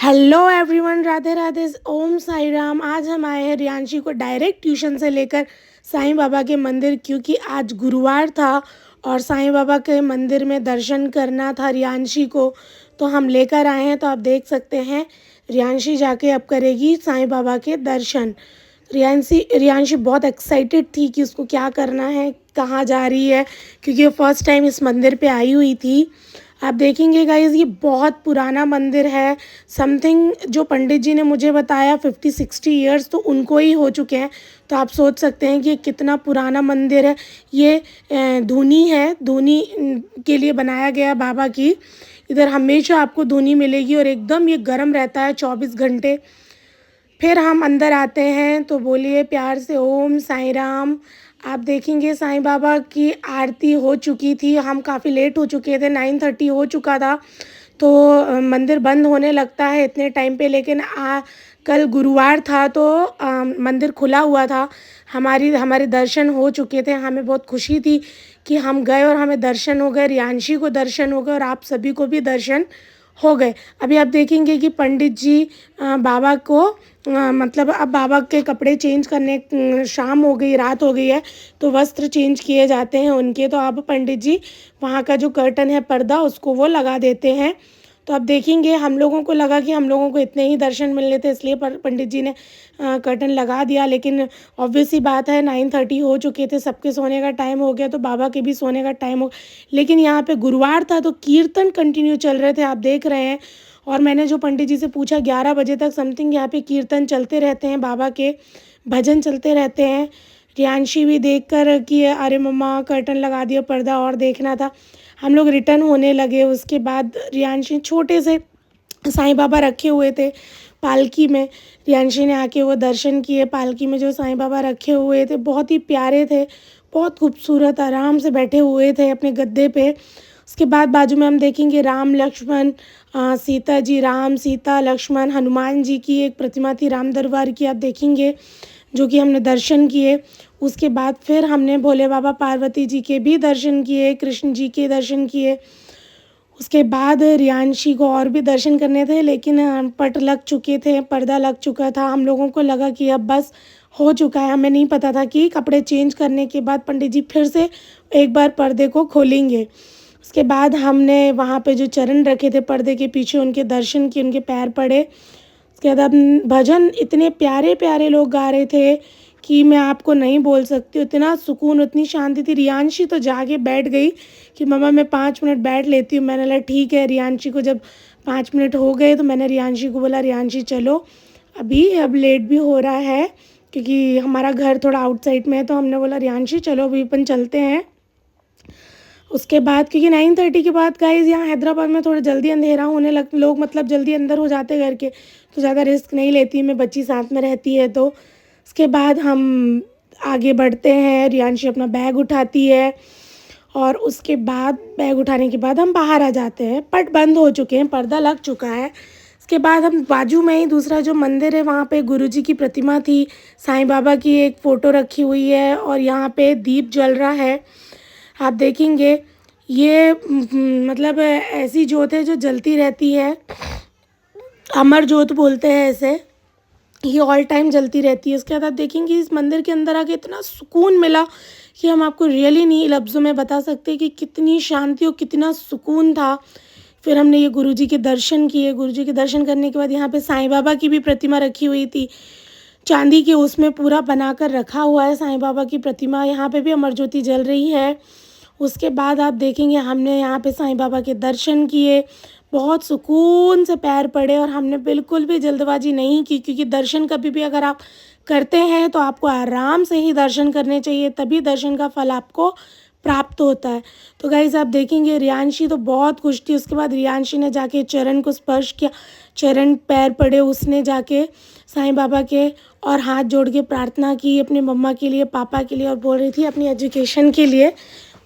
Hello everyone, Radhe Radhe, ओम साई राम। आज हम आए हैं रियांशी को डायरेक्ट ट्यूशन से लेकर साईं बाबा के मंदिर, क्योंकि आज गुरुवार था और साईं बाबा के मंदिर में दर्शन करना था रियांशी को। तो हम लेकर आए हैं। तो आप देख सकते हैं रियांशी जाके अब करेगी साईं बाबा के दर्शन। रियांशी बहुत एक्साइटेड थी कि उसको क्या करना है, कहाँ जा रही है, क्योंकि वो फर्स्ट टाइम इस मंदिर पे आई हुई थी। आप देखेंगे गाइज, ये बहुत पुराना मंदिर है। समथिंग जो पंडित जी ने मुझे बताया 50-60 ईयर्स तो उनको ही हो चुके हैं। तो आप सोच सकते हैं कि ये कितना पुराना मंदिर है। ये धुनी है, धुनी के लिए बनाया गया बाबा की। इधर हमेशा आपको धुनी मिलेगी और एकदम ये गर्म रहता है 24 घंटे। फिर हम अंदर आते हैं तो बोलिए प्यार से ओम साईं राम। आप देखेंगे साईं बाबा की आरती हो चुकी थी। हम काफ़ी लेट हो चुके थे, 9:30 हो चुका था। तो मंदिर बंद होने लगता है इतने टाइम पे, लेकिन कल गुरुवार था तो मंदिर खुला हुआ था। हमारे दर्शन हो चुके थे। हमें बहुत खुशी थी कि हम गए और हमें दर्शन हो गए, रियांशी को दर्शन हो गए और आप सभी को भी दर्शन हो गए। अभी आप देखेंगे कि पंडित जी बाबा को मतलब अब बाबा के कपड़े चेंज करने, शाम हो गई, रात हो गई है, तो वस्त्र चेंज किए जाते हैं उनके। तो अब पंडित जी वहाँ का जो कर्टन है, पर्दा, उसको वो लगा देते हैं। तो अब देखेंगे, हम लोगों को लगा कि हम लोगों को इतने ही दर्शन मिलने थे, इसलिए पंडित जी ने कर्टन लगा दिया। लेकिन ऑब्वियस सी बात है, 9:30 हो चुके थे, सबके सोने का टाइम हो गया, तो बाबा के भी सोने का टाइम हो। लेकिन यहाँ पे गुरुवार था तो कीर्तन कंटिन्यू चल रहे थे, आप देख रहे हैं। और मैंने जो पंडित जी से पूछा, 11 बजे तक समथिंग यहाँ पे कीर्तन चलते रहते हैं, बाबा के भजन चलते रहते हैं। रियांशी भी देख कर कि अरे मम्मा कर्टन लगा दिया, पर्दा और देखना था। हम लोग रिटर्न होने लगे। उसके बाद रियांशी छोटे से साईं बाबा रखे हुए थे पालकी में, रियांशी ने आके वो दर्शन किए। पालकी में जो साईं बाबा रखे हुए थे बहुत ही प्यारे थे, बहुत खूबसूरत, आराम से बैठे हुए थे अपने गद्दे पे। उसके बाद बाजू में हम देखेंगे राम लक्ष्मण, सीता जी, राम सीता लक्ष्मण, हनुमान जी की एक प्रतिमा थी राम दरबार की, आप देखेंगे, जो कि हमने दर्शन किए। उसके बाद फिर हमने भोले बाबा पार्वती जी के भी दर्शन किए, कृष्ण जी के दर्शन किए। उसके बाद रियांशी को और भी दर्शन करने थे, लेकिन पट लग चुके थे, पर्दा लग चुका था। हम लोगों को लगा कि अब बस हो चुका है। हमें नहीं पता था कि कपड़े चेंज करने के बाद पंडित जी फिर से एक बार पर्दे को खोलेंगे। उसके बाद हमने वहाँ पे जो चरण रखे थे पर्दे के पीछे, उनके दर्शन किए, उनके पैर पड़े। उसके बाद अब भजन इतने प्यारे प्यारे लोग गा रहे थे कि मैं आपको नहीं बोल सकती। इतना सुकून, उतनी शांति थी। रियांशी तो जाके बैठ गई कि मम्मा मैं 5 मिनट बैठ लेती हूँ। मैंने बोला ठीक है। रियांशी को जब 5 मिनट हो गए तो मैंने रियांशी को बोला, रियांशी चलो, अब लेट भी हो रहा है, क्योंकि हमारा घर थोड़ा आउटसाइड में है। तो हमने बोला रियांशी चलो अभी अपन चलते हैं। उसके बाद क्योंकि 9:30 के बाद गाइज़ यहाँ हैदराबाद में थोड़ा जल्दी अंधेरा होने लग, लोग मतलब जल्दी अंदर हो जाते घर के, तो ज़्यादा रिस्क नहीं लेती मैं, बच्ची साथ में रहती है। तो उसके बाद हम आगे बढ़ते हैं। रियांशी अपना बैग उठाती है और उसके बाद बैग उठाने के बाद हम बाहर आ जाते हैं। पट बंद हो चुके हैं, पर्दा लग चुका है। उसके बाद हम बाजू में ही दूसरा जो मंदिर है, वहाँ पे गुरुजी की प्रतिमा थी, साईं बाबा की एक फ़ोटो रखी हुई है और यहाँ पे दीप जल रहा है। आप देखेंगे ये मतलब ऐसी जोत है जो जलती रहती है, अमर जोत बोलते हैं ऐसे, ये ऑल टाइम जलती रहती है। उसके बाद आप देखेंगे इस मंदिर के अंदर आके इतना सुकून मिला कि हम आपको रियली नहीं लफ्ज़ों में बता सकते कि कितनी शांति और कितना सुकून था। फिर हमने ये गुरुजी के दर्शन किए। गुरुजी के दर्शन करने के बाद यहाँ पे साईं बाबा की भी प्रतिमा रखी हुई थी, चांदी के, उसमें पूरा बनाकर रखा हुआ है साईं बाबा की प्रतिमा। यहाँ पे भी अमर ज्योति जल रही है। उसके बाद आप देखेंगे हमने यहाँ पे साईं बाबा के दर्शन किए, बहुत सुकून से पैर पड़े और हमने बिल्कुल भी जल्दबाजी नहीं की, क्योंकि दर्शन कभी भी अगर आप करते हैं तो आपको आराम से ही दर्शन करने चाहिए, तभी दर्शन का फल आपको प्राप्त होता है। तो गाइज़ आप देखेंगे रियांशी तो बहुत खुश थी। उसके बाद रियांशी ने जाके चरण को स्पर्श किया, चरण पैर पड़े उसने जाके साईं बाबा के, और हाथ जोड़ के प्रार्थना की अपनी मम्मा के लिए, पापा के लिए, और बोल रही थी अपनी एजुकेशन के लिए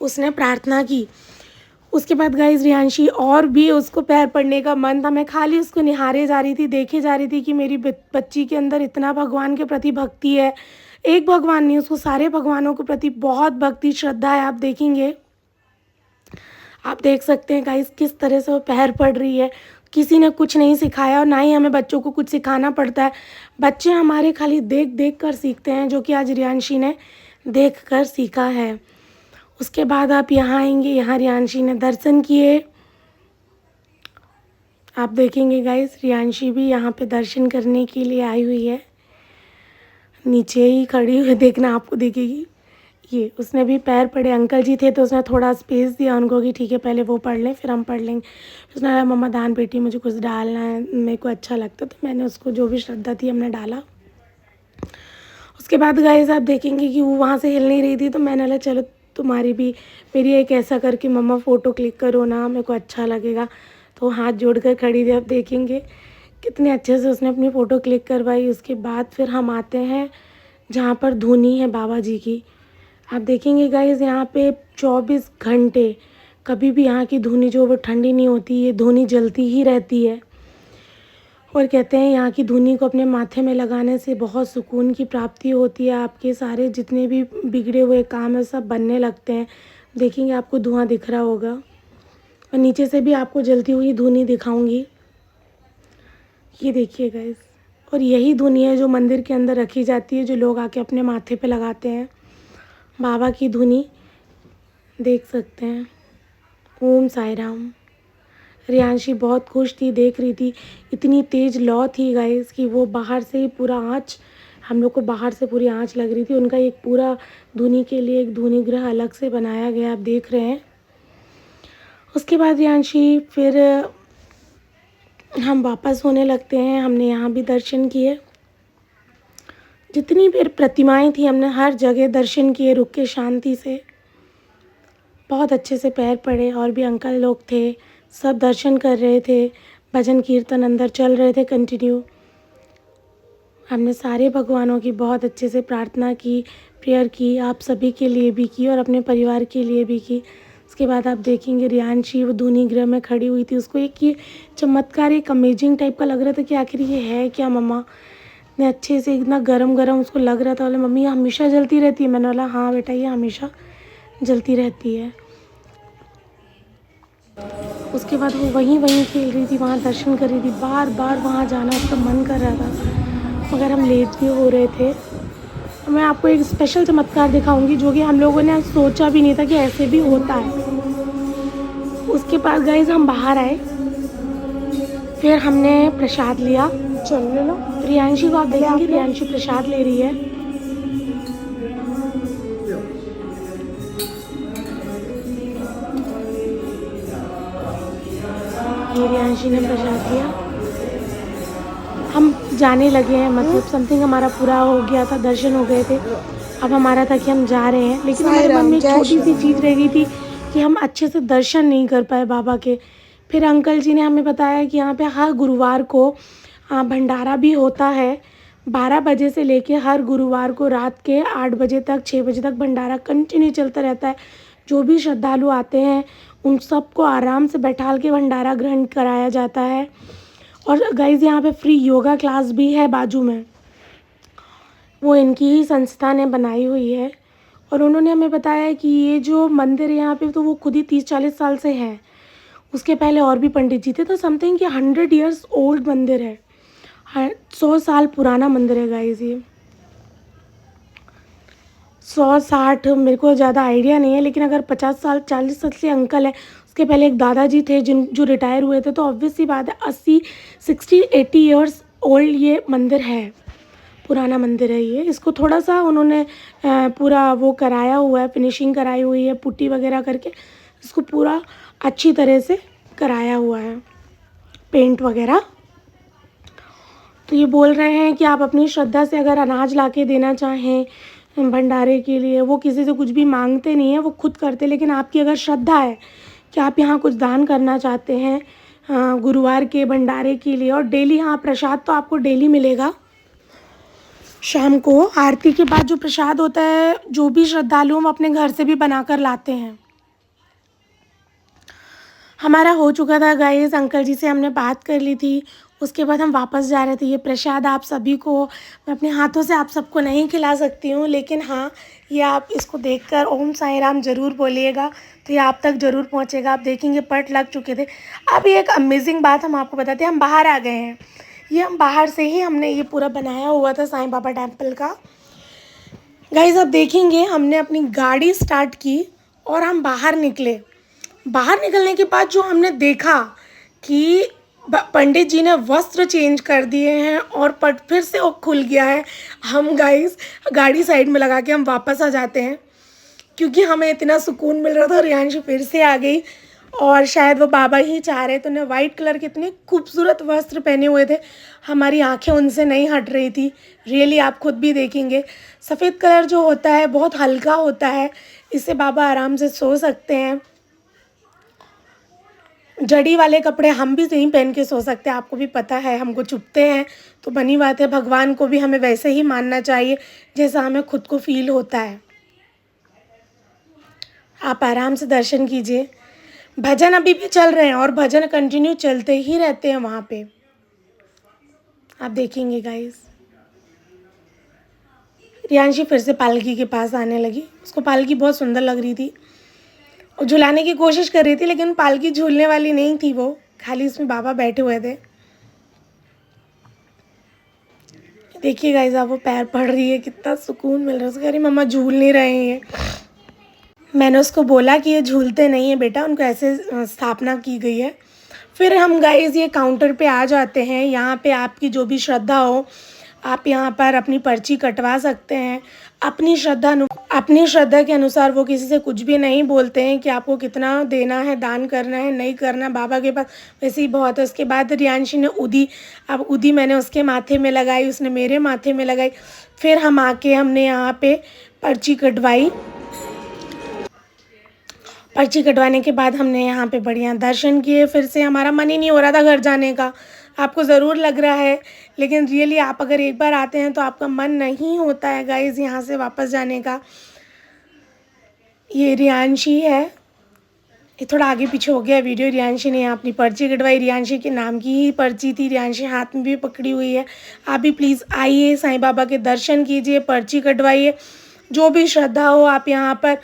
उसने प्रार्थना की। उसके बाद गाइज़ रियांशी और भी उसको पैर पड़ने का मन था। मैं खाली उसको निहारे जा रही थी, देखे जा रही थी कि मेरी बच्ची के अंदर इतना भगवान के प्रति भक्ति है। एक भगवान नहीं, उसको सारे भगवानों के प्रति बहुत भक्ति, श्रद्धा है। आप देखेंगे, आप देख सकते हैं गाइस किस तरह से वो पैर पड़ रही है, किसी ने कुछ नहीं सिखाया और ना ही हमें बच्चों को कुछ सिखाना पड़ता है। बच्चे हमारे खाली देख देख कर सीखते हैं, जो कि आज रियांशी ने देख कर सीखा है। उसके बाद आप यहाँ आएंगे, यहाँ रियांशी ने दर्शन किए। आप देखेंगे गाइस, रियांशी भी यहाँ पे दर्शन करने के लिए आई हुई है। नीचे ही खड़ी हुई देखना, आपको दिखेगी। ये उसने भी पैर पड़े, अंकल जी थे तो उसने थोड़ा स्पेस दिया उनको कि ठीक है पहले वो पढ़ लें फिर हम पढ़ लेंगे। उसने कहा मम्मा दान बेटी मुझे कुछ डालना है, मेरे को अच्छा लगता, तो मैंने उसको जो भी श्रद्धा थी हमने डाला। उसके बाद गाइस आप देखेंगे कि वो वहाँ से हिल नहीं रही थी, तो मैंने बोला चलो तुम्हारी भी मेरी एक ऐसा करके मम्मा फ़ोटो क्लिक करो ना, मेरे को अच्छा लगेगा। तो हाथ जोड़ कर खड़ी थी। आप देखेंगे कितने अच्छे से उसने अपनी फ़ोटो क्लिक करवाई। उसके बाद फिर हम आते हैं जहाँ पर धुनी है बाबा जी की। आप देखेंगे गाइस यहाँ पे 24 घंटे कभी भी यहाँ की धुनी जो वो ठंडी नहीं होती, ये धुनी जलती ही रहती है। और कहते हैं यहाँ की धुनी को अपने माथे में लगाने से बहुत सुकून की प्राप्ति होती है, आपके सारे जितने भी बिगड़े हुए काम है सब बनने लगते हैं। देखेंगे आपको धुआं दिख रहा होगा और नीचे से भी आपको जलती हुई धुनी दिखाऊंगी। ये देखिए गाइस, और यही धुनी है जो मंदिर के अंदर रखी जाती है, जो लोग आके अपने माथे पे लगाते हैं। बाबा की धुनी देख सकते हैं। ओम साई राम। रियांशी बहुत खुश थी, देख रही थी। इतनी तेज़ लौ थी गाइस कि वो बाहर से ही पूरा आँच, हम लोग को बाहर से पूरी आँच लग रही थी। उनका एक पूरा धुनी के लिए एक धुनी गृह अलग से बनाया गया, आप देख रहे हैं। उसके बाद रियांशी फिर हम वापस होने लगते हैं। हमने यहाँ भी दर्शन किए, जितनी भी प्रतिमाएं थी हमने हर जगह दर्शन किए, रुक के शांति से बहुत अच्छे से पैर पड़े। और भी अंकल लोग थे, सब दर्शन कर रहे थे। भजन कीर्तन अंदर चल रहे थे कंटिन्यू। हमने सारे भगवानों की बहुत अच्छे से प्रार्थना की, प्रेयर की, आप सभी के लिए भी की और अपने परिवार के लिए भी की। उसके बाद आप देखेंगे रियांशी वो धुनी गृह में खड़ी हुई थी। उसको एक ये चमत्कार, एक अमेजिंग टाइप का लग रहा था कि आखिर ये है क्या मम्मा। इतने अच्छे से इतना गरम गरम उसको लग रहा था। बोले मम्मी ये हमेशा जलती रहती है। मैंने बोला हाँ बेटा ये हमेशा जलती रहती है। उसके बाद वो वहीं खेल रही थी, वहाँ दर्शन कर रही थी। बार बार वहाँ जाना उसका मन कर रहा था, मगर हम लेट भी हो रहे थे। मैं आपको एक स्पेशल चमत्कार दिखाऊंगी जो कि हम लोगों ने सोचा भी नहीं था कि ऐसे भी होता है। उसके बाद गाइस हम बाहर आए, फिर हमने प्रसाद लिया। चल ले लो। रियांशी को आप देखेंगे, रियांशी प्रसाद ले रही है। ये रियांशी ने प्रसाद लिया। हम जाने लगे हैं, मतलब समथिंग हमारा पूरा हो गया था, दर्शन हो गए थे। अब हमारा था कि हम जा रहे हैं, लेकिन हमारे मन में एक छोटी सी चीज़ रह गई थी कि हम अच्छे से दर्शन नहीं कर पाए बाबा के। फिर अंकल जी ने हमें बताया कि यहाँ पे हर गुरुवार को भंडारा भी होता है। 12 बजे से लेके हर गुरुवार को रात के 8 बजे तक, 6 बजे तक भंडारा कंटिन्यू चलता रहता है। जो भी श्रद्धालु आते हैं उन सबको आराम से बैठाल के भंडारा ग्रहण कराया जाता है। और गाइज़ यहाँ पे फ्री योगा क्लास भी है बाजू में, वो इनकी ही संस्था ने बनाई हुई है। और उन्होंने हमें बताया कि ये जो मंदिर है यहाँ पे तो वो खुद ही 30-40 साल से है। उसके पहले और भी पंडित जी थे, तो समथिंग कि 100 ईयर्स ओल्ड मंदिर है। 100 साल पुराना मंदिर है गाइज़ ये। 100-60 मेरे को ज़्यादा आइडिया नहीं है, लेकिन अगर 50 साल 40 साल से अंकल है, उसके पहले एक दादाजी थे जो रिटायर हुए थे, तो ऑब्वियस सी बात है 80 60 80 ईयर्स ओल्ड ये मंदिर है, पुराना मंदिर है ये। इसको थोड़ा सा उन्होंने पूरा वो कराया हुआ है, फिनिशिंग कराई हुई है, पुट्टी वगैरह करके इसको पूरा अच्छी तरह से कराया हुआ है, पेंट वगैरह। तो ये बोल रहे हैं कि आप अपनी श्रद्धा से अगर अनाज ला के देना चाहें भंडारे के लिए, वो किसी से कुछ भी मांगते नहीं है, वो खुद करते। लेकिन आपकी अगर श्रद्धा है कि आप यहाँ कुछ दान करना चाहते हैं गुरुवार के भंडारे के लिए, और डेली, हाँ प्रसाद तो आपको डेली मिलेगा। शाम को आरती के बाद जो प्रसाद होता है, जो भी श्रद्धालु हम अपने घर से भी बना कर लाते हैं। हमारा हो चुका था गाइस, अंकल जी से हमने बात कर ली थी, उसके बाद हम वापस जा रहे थे। ये प्रसाद आप सभी को मैं अपने हाथों से आप सबको नहीं खिला सकती हूँ, लेकिन हाँ, ये आप इसको देखकर ओम साई राम ज़रूर बोलिएगा तो ये आप तक ज़रूर पहुँचेगा। आप देखेंगे पट लग चुके थे। अभी एक अमेजिंग बात हम आपको बताते हैं, हम बाहर आ गए हैं। ये हम बाहर से ही हमने ये पूरा बनाया हुआ था साईं बाबा टेम्पल का। गाइस आप देखेंगे हमने अपनी गाड़ी स्टार्ट की और हम बाहर निकले। बाहर निकलने के बाद जो हमने देखा कि पंडित जी ने वस्त्र चेंज कर दिए हैं और पट फिर से वो खुल गया है। हम गाइस गाड़ी साइड में लगा के हम वापस आ जाते हैं, क्योंकि हमें इतना सुकून मिल रहा था। रियांशी फिर से आ गई और शायद वो बाबा ही चाह रहे थे। उन्हें वाइट कलर के इतने खूबसूरत वस्त्र पहने हुए थे, हमारी आंखें उनसे नहीं हट रही थी। रियली आप खुद भी देखेंगे सफ़ेद कलर जो होता है बहुत हल्का होता है, इससे बाबा आराम से सो सकते हैं। जड़ी वाले कपड़े हम भी नहीं पहन के सो सकते, आपको भी पता है, हमको चुभते हैं। तो बनी बात है, भगवान को भी हमें वैसे ही मानना चाहिए जैसा हमें खुद को फील होता है। आप आराम से दर्शन कीजिए। भजन अभी भी चल रहे हैं और भजन कंटिन्यू चलते ही रहते हैं वहाँ पे, आप देखेंगे गाइस। रियांशी फिर से पालकी के पास आने लगी। उसको पालकी बहुत सुंदर लग रही थी और झुलाने की कोशिश कर रही थी, लेकिन पालकी झूलने वाली नहीं थी, वो खाली इसमें बाबा बैठे हुए थे। देखिए गाइस आप, वो पैर पड़ रही है, कितना सुकून मिल रहा है। उसको कह रही मम्मा झूल नहीं रहे हैं। मैंने उसको बोला कि ये झूलते नहीं है बेटा, उनको ऐसे स्थापना की गई है। फिर हम गाइस ये काउंटर पे आ जाते हैं। यहाँ पे आपकी जो भी श्रद्धा हो, आप यहाँ पर अपनी पर्ची कटवा सकते हैं। अपनी श्रद्धा के अनुसार वो किसी से कुछ भी नहीं बोलते हैं कि आपको कितना देना है, दान करना है, नहीं करना। बाबा के पास वैसे ही बहुत है। उसके बाद रियांशी ने उदी मैंने उसके माथे में लगाई, उसने मेरे माथे में लगाई। फिर हमने यहाँ पे पर्ची कटवाई। पर्ची कटवाने के बाद हमने यहाँ पे बढ़िया दर्शन किए। फिर से हमारा मन ही नहीं हो रहा था घर जाने का। आपको ज़रूर लग रहा है, लेकिन रियली आप अगर एक बार आते हैं तो आपका मन नहीं होता है गाइज़ यहाँ से वापस जाने का। ये रियांशी है, ये थोड़ा आगे पीछे हो गया वीडियो। रियांशी ने यहाँ अपनी पर्ची कटवाई। रियांशी के नाम की ही पर्ची थी, रियांशी हाथ में भी पकड़ी हुई है। आप भी प्लीज़ आइए, साईं बाबा के दर्शन कीजिए, पर्ची कटवाइए। जो भी श्रद्धा हो आप यहाँ पर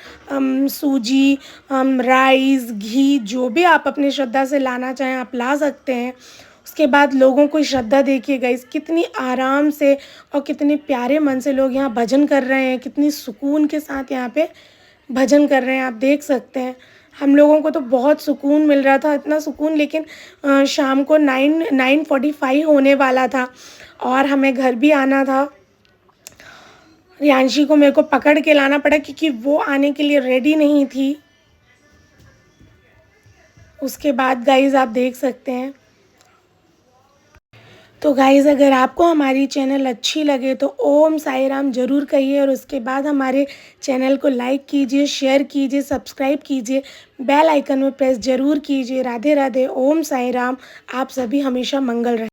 सूजी, राइस, घी, जो भी आप अपनी श्रद्धा से लाना चाहें आप ला सकते हैं। उसके बाद लोगों को श्रद्धा देखिए गाइस, कितनी आराम से और कितने प्यारे मन से लोग यहाँ भजन कर रहे हैं, कितनी सुकून के साथ यहाँ पे भजन कर रहे हैं, आप देख सकते हैं। हम लोगों को तो बहुत सुकून मिल रहा था, इतना सुकून। लेकिन शाम को 9:45 होने वाला था और हमें घर भी आना था। रियांशी को मेरे को पकड़ के लाना पड़ा क्योंकि वो आने के लिए रेडी नहीं थी। उसके बाद गाइज़ आप देख सकते हैं। तो गाइज़ अगर आपको हमारी चैनल अच्छी लगे तो ओम साई राम ज़रूर कहिए, और उसके बाद हमारे चैनल को लाइक कीजिए, शेयर कीजिए, सब्सक्राइब कीजिए, बेल आइकन में प्रेस ज़रूर कीजिए। राधे राधे, ओम साई राम। आप सभी हमेशा मंगल रहे।